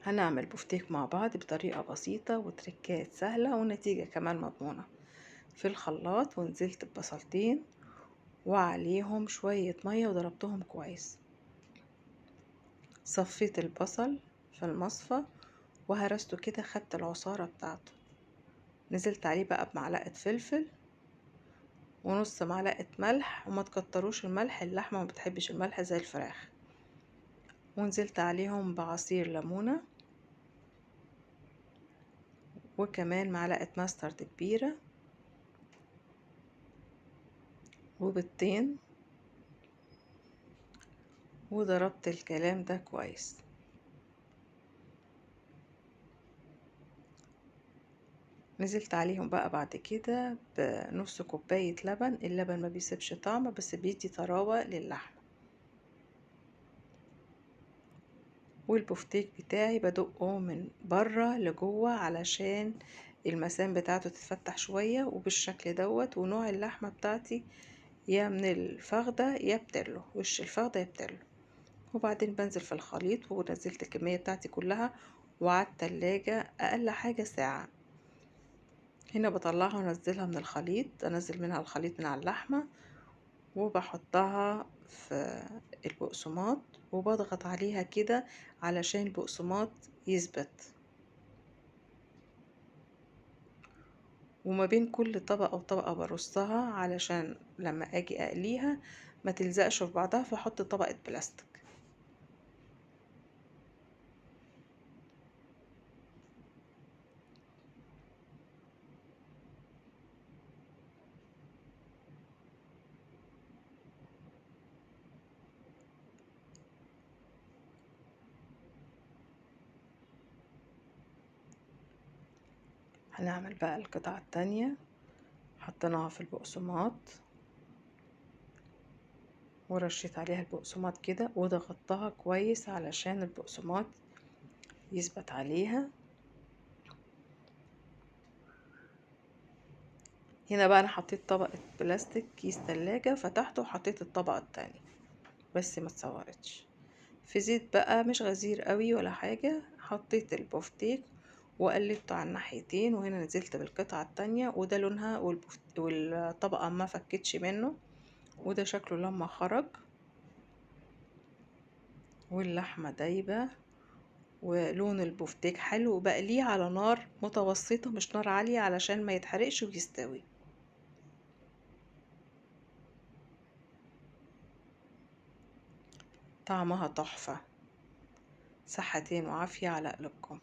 هنعمل بفتيك مع بعض بطريقة بسيطة وتركات سهلة ونتيجة كمان مضمونة. في الخلاط ونزلت ببصلتين وعليهم شوية مية وضربتهم كويس. صفيت البصل في المصفى وهرسته كده، خدت العصارة بتاعته. نزلت عليه بقى بمعلقة فلفل ونص معلقة ملح، وما تكتروش الملح، اللحمة ما بتحبش الملح زي الفراخ. ونزلت عليهم بعصير ليمونة وكمان معلقة ماسترد كبيرة وبيضتين، وضربت الكلام ده كويس. نزلت عليهم بقى بعد كده بنص كوباية لبن. اللبن ما بيسيبش طعم بس بيدي طراوة للحم. والبفتيك بتاعي بدقه من بره لجوه علشان المسام بتاعته تتفتح شوية وبالشكل دوت. ونوع اللحمة بتاعتي يا من الفخدة يا بترلو، وش الفخدة يا بترلو. وبعدين بنزل في الخليط ونزلت الكمية بتاعتي كلها وعلى التلاجة أقل حاجة ساعة. هنا بطلعها وانزلها من الخليط، انزل منها الخليط من على اللحمة وبحطها في البقسماط وبضغط عليها كده علشان البقسماط يثبت. وما بين كل طبقة وطبقة برصها علشان لما اجي اقليها ما تلزقش في بعضها، فاحط طبقة بلاستيك. هنعمل بقى القطعة التانية. حطيناها في البقسماط ورشيت عليها البقسماط كده وضغطتها كويس علشان البقسماط يثبت عليها. هنا بقى انا حطيت طبقة بلاستيك كيس تلاجة، فتحته وحطيت الطبقة التانية بس ما اتصورتش في زيت بقى، مش غزير قوي ولا حاجة. حطيت البفتيك وقلبته على الناحيتين، وهنا نزلت بالقطعة التانية وده لونها والطبقة ما فكتش منه، وده شكله لما خرج. واللحمة دايبة ولون البفتيك حلو، وبقليه على نار متوسطة مش نار عالية علشان ما يتحرقش ويستوي. طعمها تحفة. صحتين وعافية على قلوبكم.